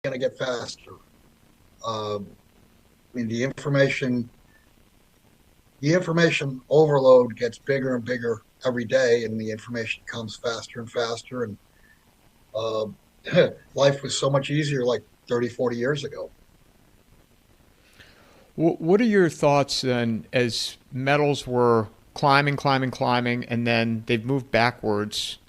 going to get faster. I mean, the information overload gets bigger and bigger every day, and the information comes faster and faster. And uh, life was so much easier like 30, 40 years ago. What are your thoughts then as metals were climbing, climbing, climbing, and then they've moved backwards?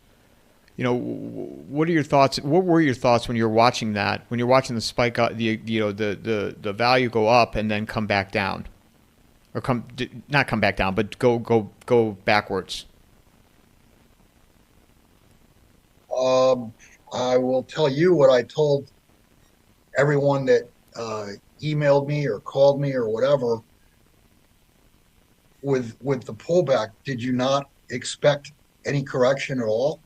What are your thoughts? What were your thoughts when you were watching that? When you're watching the spike, the value go up and then come back down, or come not come back down, but go backwards. Um, I will tell you what I told everyone that emailed me or called me or whatever with the pullback. Did you not expect any correction at all?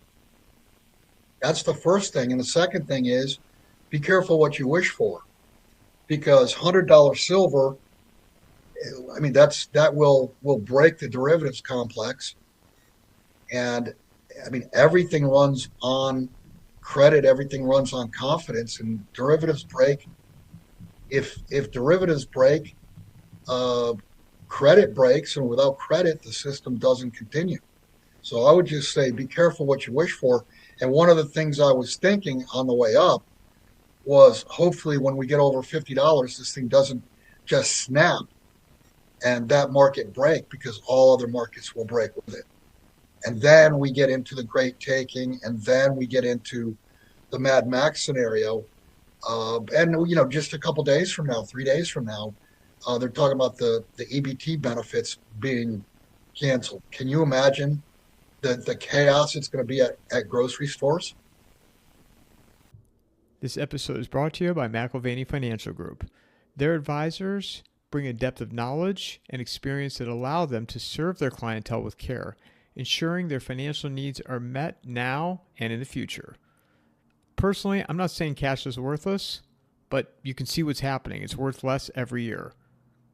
That's the first thing. And the second thing is be careful what you wish for because $100 silver, I mean, that will break the derivatives complex. And I mean, everything runs on credit, everything runs on confidence, and derivatives break. If derivatives break, uh, credit breaks, and without credit, the system doesn't continue. So I would just say be careful what you wish for. And one of the things I was thinking on the way up was hopefully when we get over $50, this thing doesn't just snap and that market break because all other markets will break with it. And then we get into the great taking, and then we get into the Mad Max scenario. And just a couple days from now, 3 days from now, they're talking about the EBT benefits being canceled. Can you imagine the chaos it's going to be at grocery stores? This episode is brought to you by McIlvaney Financial Group. Their advisors bring a depth of knowledge and experience that allow them to serve their clientele with care, ensuring their financial needs are met now and in the future. Personally, I'm not saying cash is worthless, but you can see what's happening. It's worth less every year.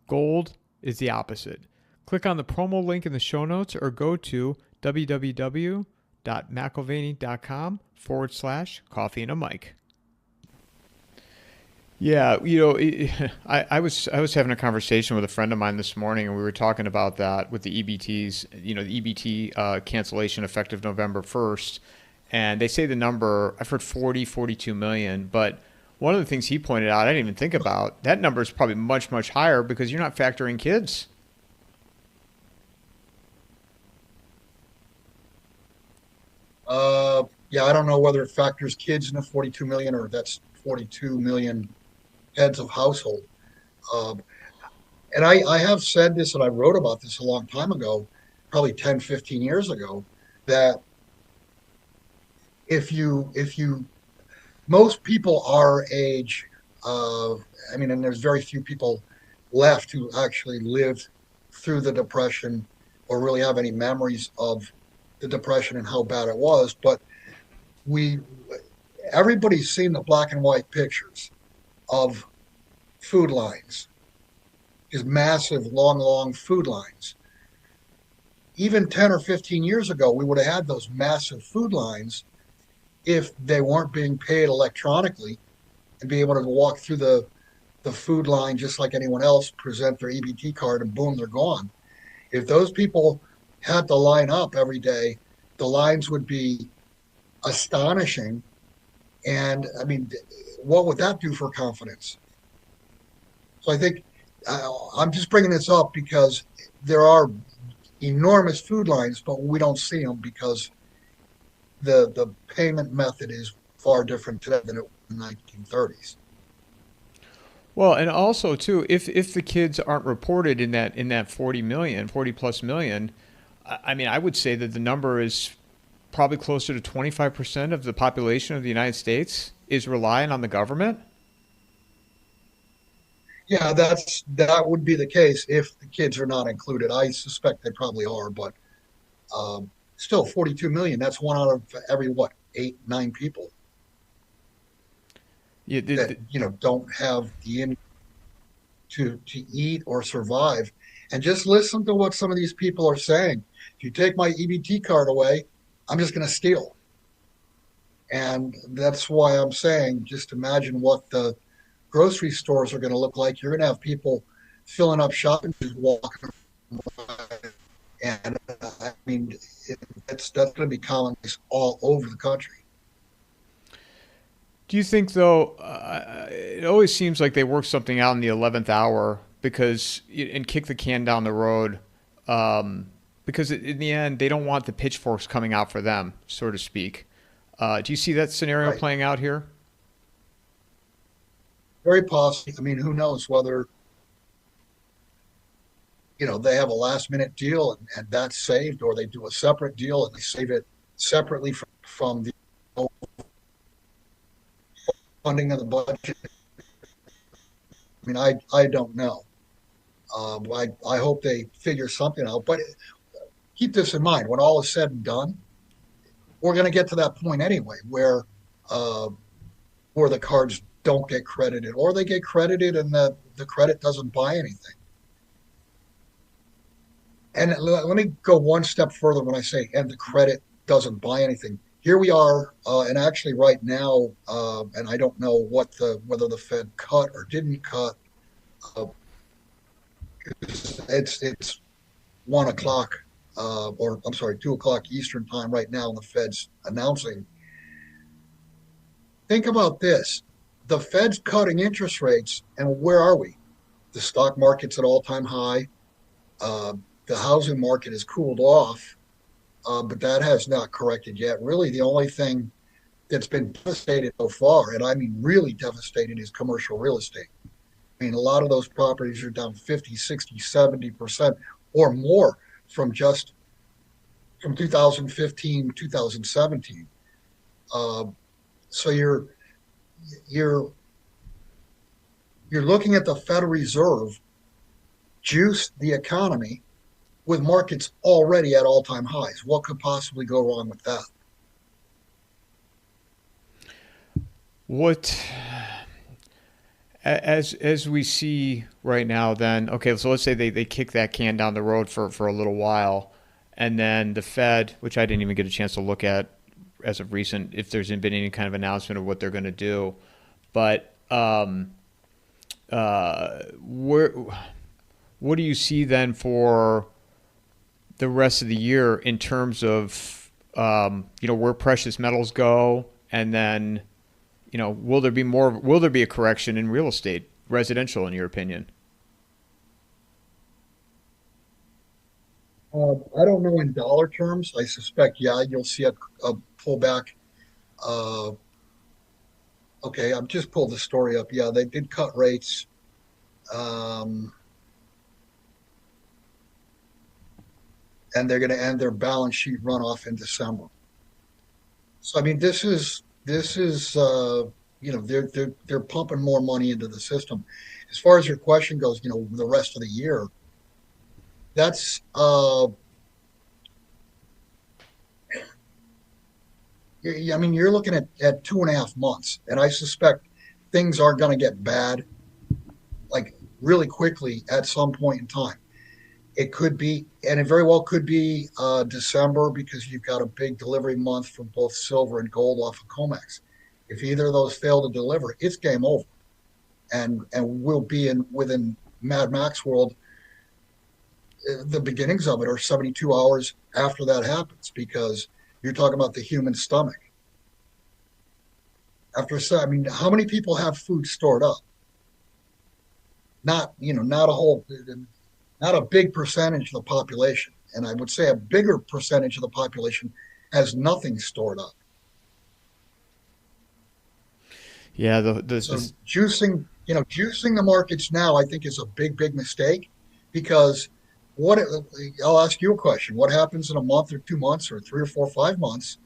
Gold is the opposite. Click on the promo link in the show notes or go to www.mcilvaney.com/coffee and a mic. Yeah, I was having a conversation with a friend of mine this morning, and we were talking about that with the EBTs. The EBT cancellation effective November 1st, and they say the number I've heard 42 million, but one of the things he pointed out I didn't even think about that number is probably much higher because you're not factoring kids. Yeah, I don't know whether it factors kids in the 42 million or that's 42 million heads of household. Um, and I have said this and I wrote about this a long time ago, probably 10, 15 years ago, that if you most people our age, I mean, and there's very few people left who actually lived through the Depression or really have any memories of the Depression and how bad it was. But we, everybody's seen the black and white pictures of food lines, these massive, long food lines. Even 10 or 15 years ago, we would have had those massive food lines if they weren't being paid electronically and be able to walk through the food line just like anyone else, present their EBT card, and boom, they're gone. If those people had to line up every day, the lines would be astonishing. And I mean, what would that do for confidence? So I think I'm just bringing this up because there are enormous food lines, but we don't see them because the payment method is far different today than it was in the 1930s. Well, and also too, if the kids aren't reported in that 40 million, 40 plus million, I mean, I would say that the number is probably closer to 25% of the population of the United States is relying on the government. Yeah, that would be the case if the kids are not included. I suspect they probably are, but still 42 million. That's one out of every what, eight, nine people Yeah, that don't have the income to eat or survive. And just listen to what some of these people are saying. If you take my EBT card away, I'm just going to steal. And that's why I'm saying just imagine what the grocery stores are going to look like. You're going to have people filling up shopping, just walking around. And I mean, that's going to be commonplace all over the country. Do you think though? It always seems like they work something out in the 11th hour because and kick the can down the road, um, because in the end they don't want the pitchforks coming out for them, so to speak. Do you see that scenario Right. playing out here? Very possible. I mean, who knows whether, they have a last minute deal and that's saved, or they do a separate deal and they save it separately from the funding of the budget. I mean, I don't know. I hope they figure something out. But keep this in mind: when all is said and done, we're going to get to that point anyway, uh, where the cards don't get credited, or they get credited and the credit doesn't buy anything. And let me go one step further when I say, and the credit doesn't buy anything. Here we are, and actually right now, and I don't know whether the Fed cut or didn't cut. Uh, it's 1 o'clock, or I'm sorry, 2 o'clock Eastern time right now, and the Fed's announcing. Think about this: the Fed's cutting interest rates, and where are we? The stock market's at all-time high. Uh, the housing market has cooled off, but that has not corrected yet. Really, the only thing that's been devastated so far, and I mean really devastated, is commercial real estate. I mean, a lot of those properties are down 50, 60, 70% or more from just from 2015, 2017. Uh, so you're you're looking at the Federal Reserve juice the economy with markets already at all-time highs. What could possibly go wrong with that? What as we see right now, then okay, so let's say they kick that can down the road for a little while, and then the Fed, which I didn't even get a chance to look at as of recent, if there's been any kind of announcement of what they're going to do, but where what do you see then for the rest of the year in terms of where precious metals go, and then will there be more? Will there be a correction in real estate, residential, in your opinion? I don't know in dollar terms. I suspect, yeah, you'll see a pullback. Uh, okay, I've just pulled the story up. Yeah, they did cut rates, um, and they're going to end their balance sheet runoff in December. So, I mean, this is they're pumping more money into the system. As far as your question goes, the rest of the year, that's I mean, you're looking at 2.5 months, and I suspect things are going to get bad like really quickly at some point in time. It could be, and it very well could be December, because you've got a big delivery month for both silver and gold off of COMEX. If either of those fail to deliver, it's game over, and we'll be in within Mad Max world. The beginnings of it are 72 hours after that happens, because you're talking about the human stomach. I mean, how many people have food stored up? Not a whole, not a big percentage of the population. And I would say a bigger percentage of the population has nothing stored up. Yeah, So juicing the markets now, I think, is a big mistake, because what I'll ask you a question: what happens in a month or 2 months or 3 or 4 or 5 months,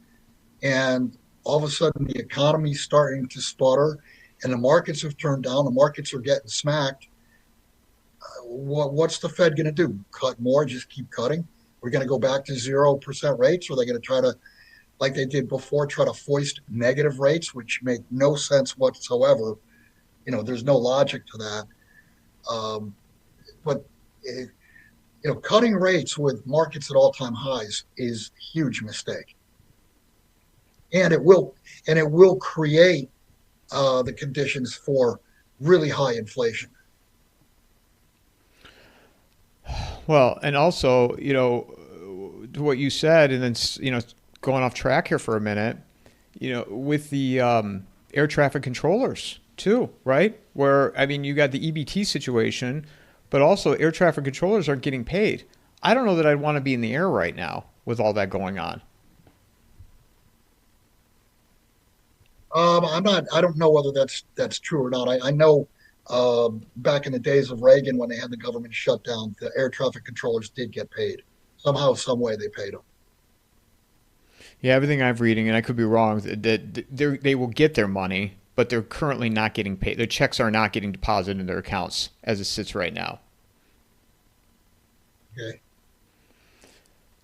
and all of a sudden the economy's starting to sputter, and the markets have turned down, the markets are getting smacked? What's the Fed going to do? Cut more? Just keep cutting? We're going to go back to 0% rates, or are they going to try to, like they did before, try to foist negative rates, which make no sense whatsoever? There's no logic to that. Um, but cutting rates with markets at all-time highs is a huge mistake. and it will create the conditions for really high inflation. Well, and also, to what you said, and then going off track here for a minute, with the air traffic controllers too, right? Where I mean, you got the EBT situation, but also air traffic controllers aren't getting paid. I don't know that I'd want to be in the air right now with all that going on. I'm not. I don't know whether that's true or not. I know back in the days of Reagan, when they had the government shut down, the air traffic controllers did get paid somehow, some way. They paid them. Yeah, everything I'm reading, and I could be wrong, that they will get their money, but they're currently not getting paid. Their checks are not getting deposited in their accounts as it sits right now. Okay.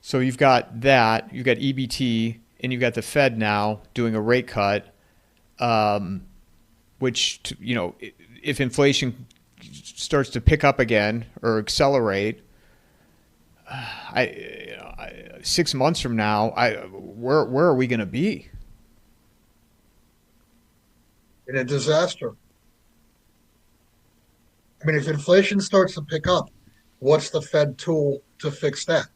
So you've got that, you've got EBT, and you've got the Fed now doing a rate cut, um, which if inflation starts to pick up again or accelerate, I 6 months from now, where are we going to be? In a disaster. I mean, if inflation starts to pick up, what's the Fed tool to fix that?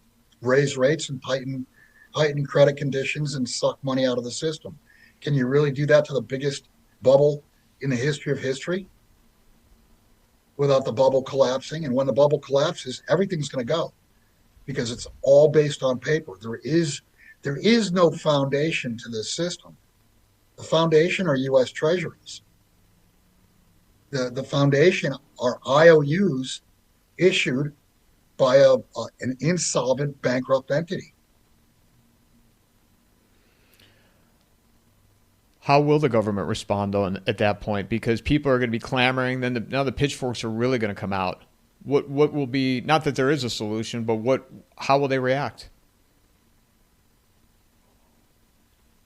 Raise rates and heighten credit conditions and suck money out of the system. Can you really do that to the biggest bubble in the history of history without the bubble collapsing? And when the bubble collapses, everything's going to go because it's all based on paper. There is no foundation to this system. The foundation are U.S. Treasuries. The foundation are IOUs issued by an insolvent, bankrupt entity. How will the government respond though at that point? Because people are going to be clamoring. Then now the pitchforks are really going to come out. What will be, not that there is a solution, but how will they react?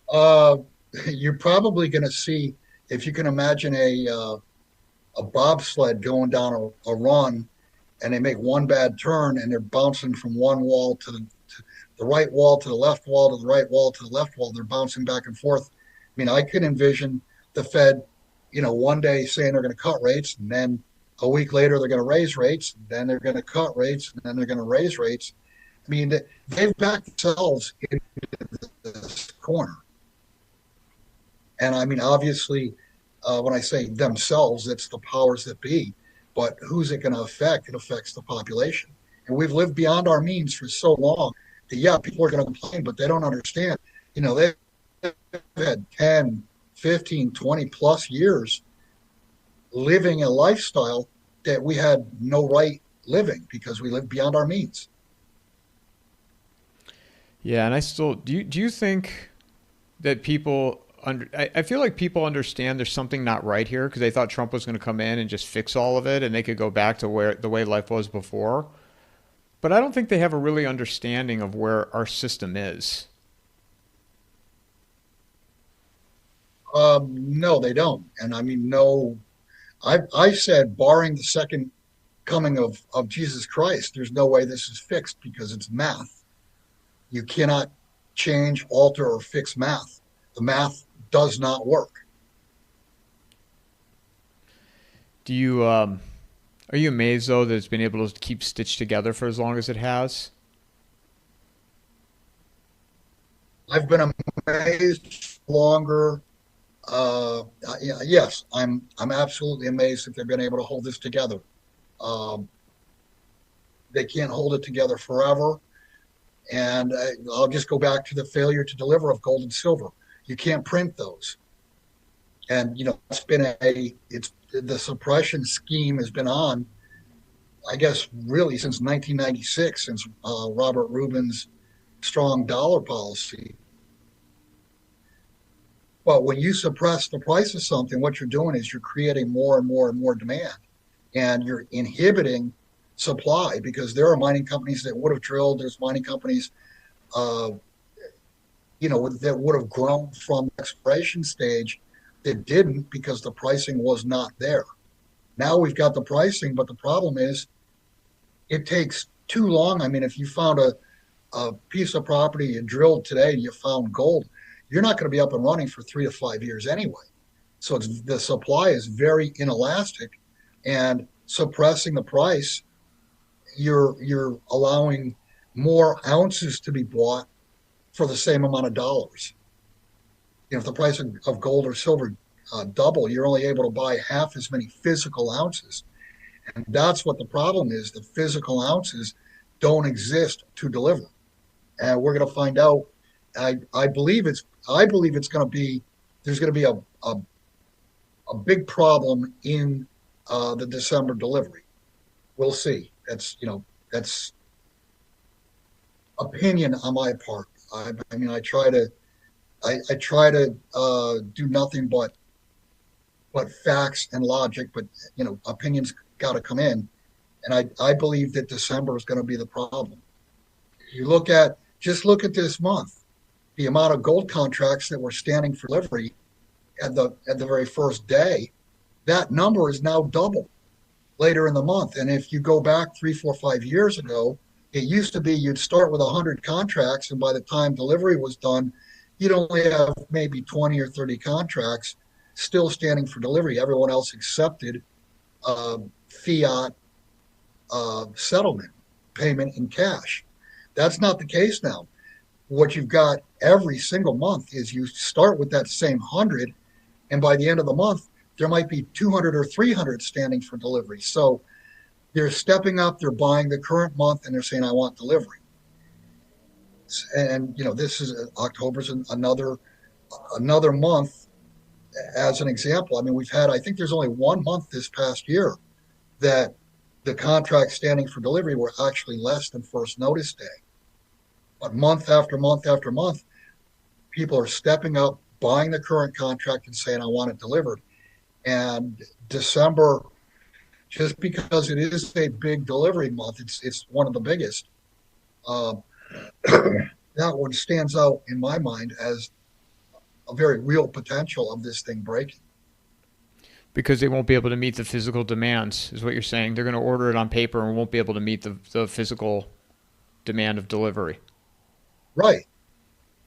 Uh, you're probably going to see, if you can imagine a bobsled going down a run, and they make one bad turn and they're bouncing from one wall to the right wall to the left wall to the right wall to the left wall. They're bouncing back and forth. I mean, I can envision the Fed, one day saying they're going to cut rates, and then a week later they're going to raise rates, and then they're going to cut rates, and then they're going to raise rates. I mean, they've backed themselves into this corner. And I mean, obviously, when I say themselves, it's the powers that be. But who's it going to affect? It affects the population. And we've lived beyond our means for so long that, yeah, people are going to complain, but they don't understand. They've had 10, 15, 20 plus years living a lifestyle that we had no right living because we lived beyond our means. Yeah, and I still do you think that I feel like people understand there's something not right here because they thought Trump was going to come in and just fix all of it and they could go back to where the way life was before. But I don't think they have a really understanding of where our system is. No, they don't. And I mean, no, I said, barring the second coming of Jesus Christ, there's no way this is fixed because it's math. You cannot change, alter, or fix math. The math does not work. Do you are you amazed though that it's been able to keep stitched together for as long as it has? I've been amazed longer. Yes, I'm absolutely amazed that they've been able to hold this together. Um, they can't hold it together forever. And I'll just go back to the failure to deliver of gold and silver. You can't print those. And it's the suppression scheme has been on, I guess, really since 1996, since Robert Rubin's strong dollar policy. But when you suppress the price of something, what you're doing is you're creating more and more and more demand, and you're inhibiting supply because there are mining companies that would have drilled. There's mining companies, uh, that would have grown from the exploration stage that didn't because the pricing was not there. Now we've got the pricing, but the problem is it takes too long. I mean, if you found a piece of property and drilled today and you found gold, you're not going to be up and running for 3 to 5 years anyway. So the supply is very inelastic, and suppressing the price, you're allowing more ounces to be bought for the same amount of dollars. If the price of gold or silver double, you're only able to buy half as many physical ounces. And that's what the problem is. The physical ounces don't exist to deliver. And we're going to find out. I believe it's going to be there's going to be a big problem in the December delivery. We'll see. That's opinion on my part. I mean, I try to do nothing but facts and logic, but opinions got to come in, and I believe that December is going to be the problem. You look at this month, the amount of gold contracts that were standing for delivery at the very first day, that number is now double later in the month. And if you go back 3, 4, 5 years ago, it used to be you'd start with 100 contracts, and by the time delivery was done, you'd only have maybe 20 or 30 contracts still standing for delivery. Everyone else accepted fiat settlement payment in cash. That's not the case now. What you've got every single month is you start with that same 100, and by the end of the month, there might be 200 or 300 standing for delivery. So they're stepping up, they're buying the current month, and they're saying, I want delivery. And this is October's another month as an example. I mean, I think there's only 1 month this past year that the contracts standing for delivery were actually less than first notice day. But month after month after month, people are stepping up, buying the current contract and saying, I want it delivered. And December, just because it is a big delivery month, it's one of the biggest. Uh, that one stands out in my mind as a very real potential of this thing breaking. Because they won't be able to meet the physical demands, is what you're saying. They're going to order it on paper and won't be able to meet the physical demand of delivery. Right,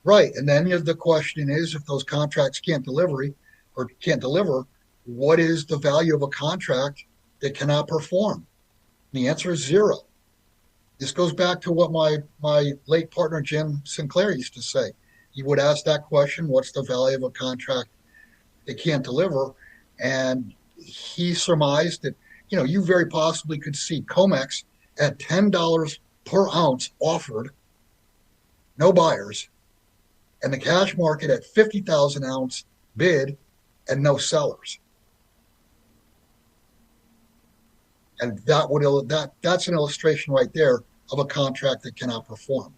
right. And then the question is, if those contracts can't deliver, what is the value of a contract that cannot perform? And the answer is zero. This goes back to what my late partner Jim Sinclair used to say. He would ask that question, what's the value of a contract that can't deliver? And he surmised that, you very possibly could see COMEX at $10 per ounce offered, no buyers, and the cash market at 50,000 ounce bid and no sellers. And that's an illustration right there of a contract that cannot perform.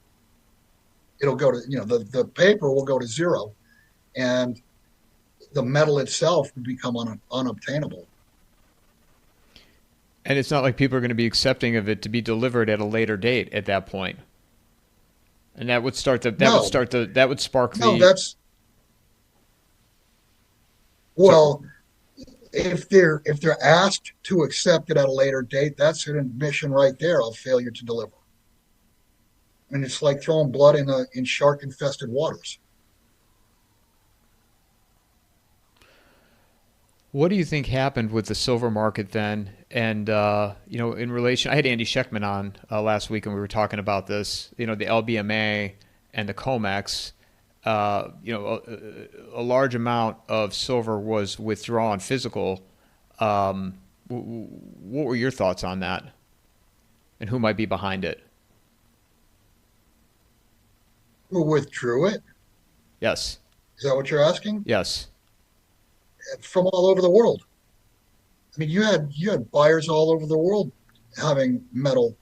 It'll go to, the paper will go to zero, and the metal itself would become unobtainable. And it's not like people are going to be accepting of it to be delivered at a later date at that point. And that would start No, that would spark no, the. that's So, well, if they're asked to accept it at a later date, that's an admission right there of failure to deliver. And it's like throwing blood in shark infested waters. what do you think happened with the silver market then? And in relation, I had Andy Scheckman on last week, and we were talking about this. The LBMA and the COMEX. A large amount of silver was withdrawn physical. What were your thoughts on that, and who might be behind it? Who withdrew it? Yes, Is that what you're asking? yes. From all over the world. I mean, you had buyers all over the world having metal